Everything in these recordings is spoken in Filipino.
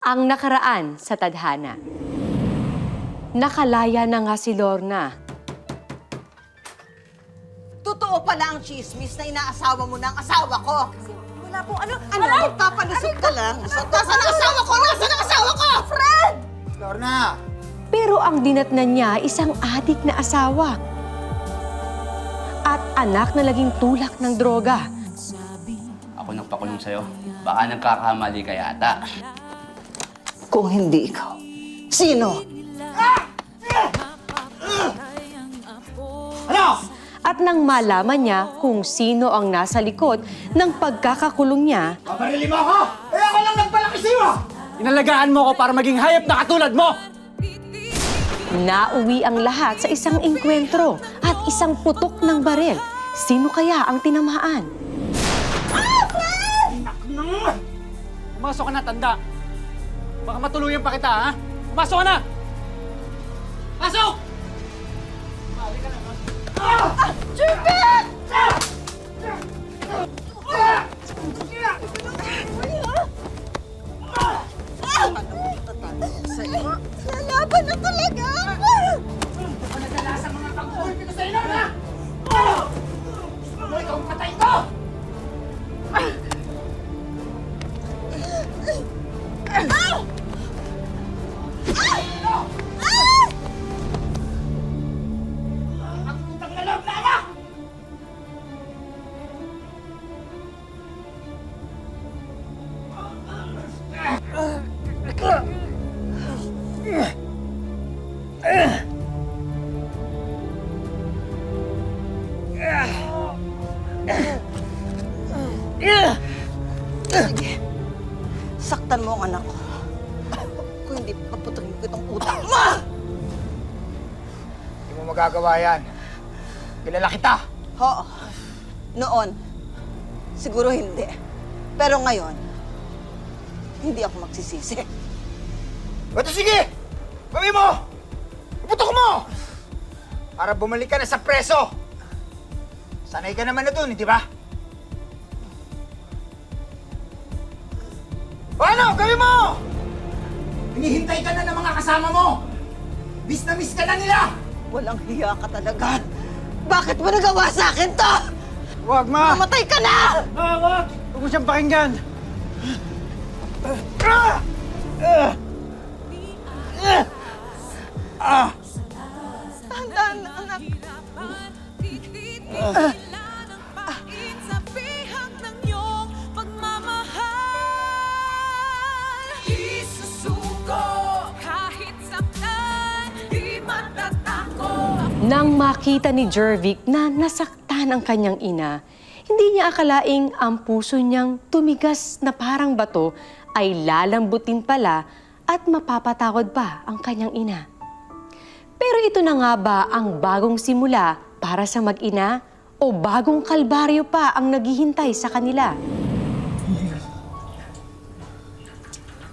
Ang nakaraan sa tadhana. Nakalaya na nga si Lorna. Totoo pala ang chismis na inaasawa mo ng asawa ko. Wala po, ano, magpapalusot ka lang. Nasaan ang asawa ko? Nasaan ang asawa ko? Fred! Lorna! Pero ang dinatnan niya isang adik na asawa. At anak na laging tulak ng droga. Ako nagpakulong sa'yo. Baka nagkakamali ka yata. Kung hindi ikaw, sino? Ano? At nang malaman niya kung sino ang nasa likod ng pagkakakulong niya, Paparili mo ako? Eh ako lang nagpalaki sa'yo! Inalagaan mo ko para maging hayop na katulad mo! nauwi ang lahat sa isang engkwentro at isang putok ng baril. Sino kaya ang tinamaan? Pumasok ka na, tanda. Baka matuluyan pa kita, ha? Pumasok ka na! Pasok! Lalaban na talaga! Sige, saktan mo ang anak ko. Kung hindi, paputulin ko itong utak mo! Hindi mo magagawa yan. Kilala kita. Oo. Noon, siguro hindi. Pero ngayon, hindi ako magsisisi. Ito sige! Gawin mo! Iputok mo! Para bumalik ka na sa preso. Sanay ka naman na dun, di ba? O ano? Gawin mo! Hinihintay ka na ng mga kasama mo! Miss na miss ka na nila! Walang hiya ka talaga. Bakit mo nagawa sa akin to? Huwag, ma! Mamatay ka na! Wag! Huwag mo siyang pakinggan! Dahan-dahan na, anak. Nang makita ni Jervic na nasaktan ang kanyang ina, hindi niya akalaing ang puso niyang tumigas na parang bato ay lalambutin pala at mapapatawad pa ang kanyang ina. Pero ito na nga ba ang bagong simula para sa mag-ina o bagong kalbaryo pa ang naghihintay sa kanila?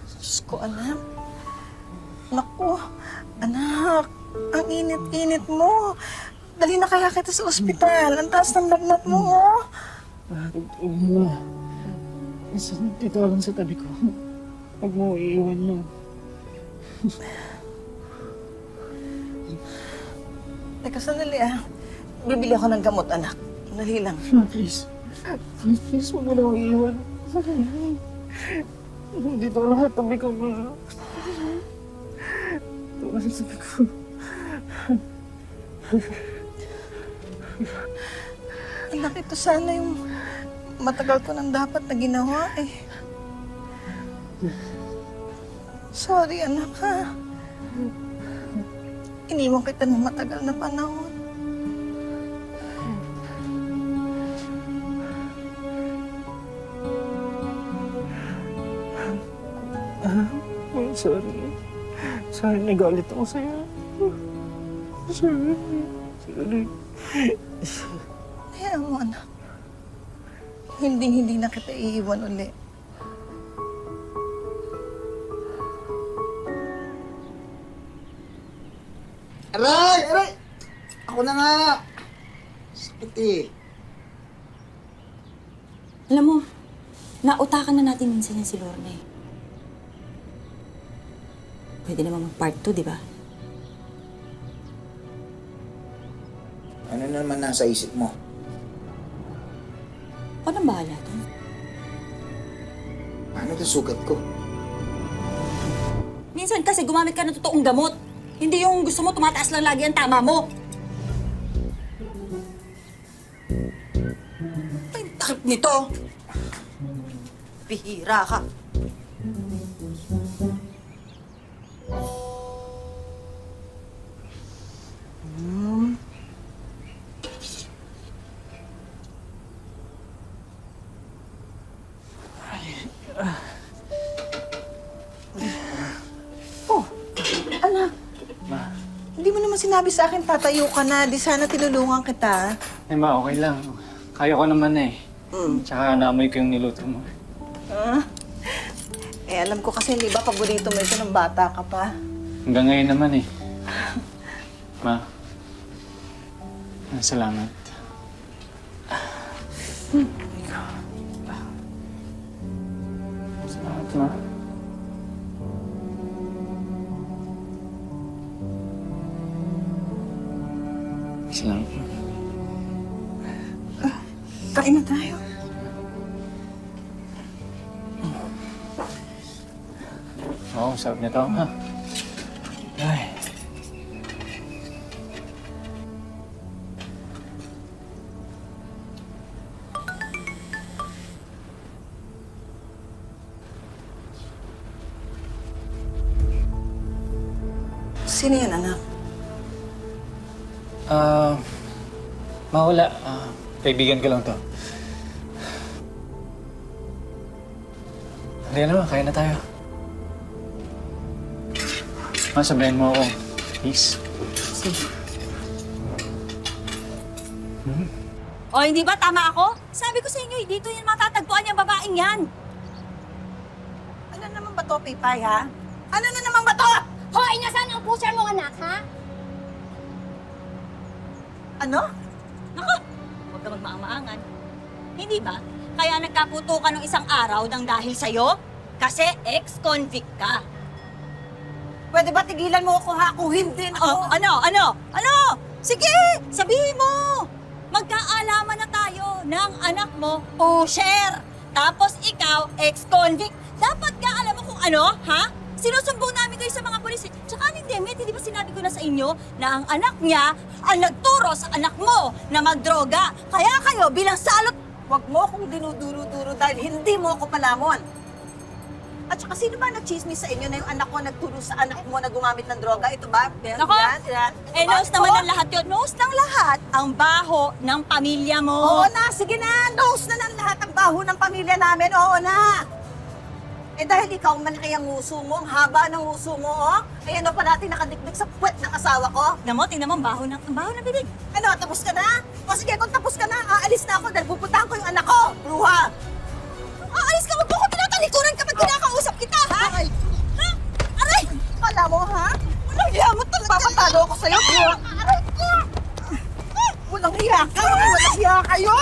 Diyos ko, anak. Naku, anak. Ang init-init mo. Dali na kaya kita sa ospital. Ang taas ng lagnat mo, oh. Huwag mo. Dito lang sa tabi ko. Huwag mo iiwan mo. Teka, sandali ah. Bibili ako ng gamot, anak. Dali lang. Please. Please, huwag mo na akong iiwan. Dito lang sa tabi ko, ma. Dito lang sa tabi ko. Anak, ito sana yung matagal ko nang dapat na ginawa eh. Sorry, anak, ha. Iniwan kita ng matagal na panahon. I'm sorry. Sorry, nagalit ako sa'yo. Sorry. Sorry. Hayaan mo, anak. Hindi na kita iiwan uli. Aray! Aray! Ako na nga! Sakit eh. Alam mo, nautakan na natin minsan yan si Lorna eh. pwede naman mag-part 2, di ba? Ano naman nasa isip mo? Ako nang bahala doon. Paano to sugat ko? Minsan kasi gumamit ka ng totoong gamot. Hindi yung gusto mo tumataas lang lagi ang tama mo. Ay, takip nito. Bihira ka. Oh, anak. Hindi mo naman sinabi sa akin tatayo ka na. Di sana tinulungan kita. Eh ma, okay lang. Kaya ko naman eh. Tsaka naamoy ko yung niluto mo. Eh, alam ko kasi hindi ba paborito mo ito ng bata ka pa. Hanggang ngayon naman eh. Ma, salamat. Salamat, ma. Salamat, ma. Kain na tayo. Oo, sarap nito, ma. Ay. Sino yan, anak? Mawala. Kaibigan ko lang to. Halika naman, kaya na tayo. Ma, sabihin mo ako. Please. O, hindi ba tama ako? Sabi ko sa inyo, dito yan matatagpuan yung babaeng yan. Ano naman ba to, Pipay, ha? Ano na naman ba to? Hoy, nasaan ang pusher mong anak, ha? Ano? Naku, huwag ka magmaang-maangan. Hindi ba? Kaya nagkaputukan ng isang araw ng dahil sa'yo? Kasi ex-convict ka. Pwede ba tigilan mo ako, ha? Kung hindi na Oh, ano? Sige, sabihin mo! Magkaalaman na tayo ng anak mo, pusher. Tapos ikaw, ex-convict. Dapat ka alam mo kung ano, ha? Sinusumbong namin kayo sa mga polis. Tsaka ni Demet, hindi ba sinabi ko na sa inyo na ang anak niya ang nagturo sa anak mo na magdroga? Kaya kayo bilang salot, Huwag mo akong dinuduro-duro dahil hindi mo ako palamon. At saka sino ba nagchismis sa inyo na yung anak ko nagturo sa anak mo na gumamit ng droga? Ito ba? Nako, knows naman ng lahat yun. Knows ng lahat ang baho ng pamilya mo. Oo na, sige na. Knows na ng lahat ang baho ng pamilya namin. Oo na. Eh dahil ikaw malaki ang nguso mo, ang haba ng nguso mo, oh. Ayan na pa natin nakadikdik sa puwet ng asawa ko. Tingnan mo, ang baho ng bibig. Ano, tapos ka na? O sige, kung tapos ka na, aalis na ako dahil pupuntahan ko yung anak ko. Bruha. Aalis ka, wag mo ko tinatalikuran kapag kinakausap kita, ha? Ha? Aray! Kala mo, ha? Walang hiya mo talaga. Papatalo ako sa'yo, bruha. Aray ko! Walang hiya ka. Walang hiya kayo.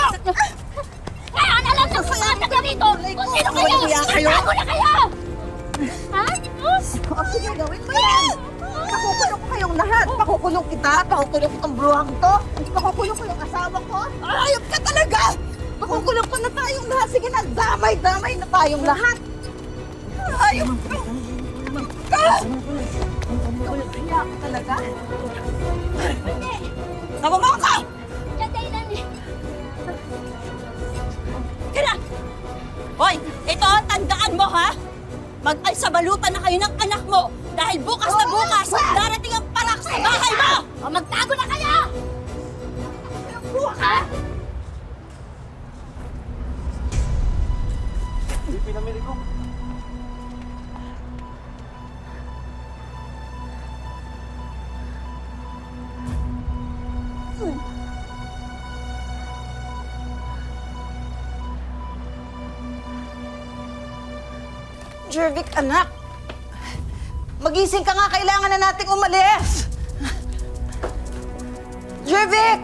Kaya na lang sa sumata ka rito! Kung sino kayo! Walang hiya kayo. Bago na kayo! Ha? O sige, gawin mo yan. Pakukulong ko kayong lahat. Pakukulong kita. Pakukulong itong bruhang to. Pakukulong ko yung asawa ko. Ayop ka talaga! Pakukulong ko na tayong lahat. Sige na, damay-damay na tayong lahat. Ayop ka! Walang hiya ka talaga. Sama mo ako! Diyan dahilan eh. Kira! Hoy, ito, tandaan mo, ha? Mag-alsabalutan na kayo ng anak mo dahil bukas na bukas, darating ang parak sa bahay mo! O magtago na kayo! Ha? Pinamili ko. Jervic, anak. Magising ka nga, kailangan na nating umalis. Jervic!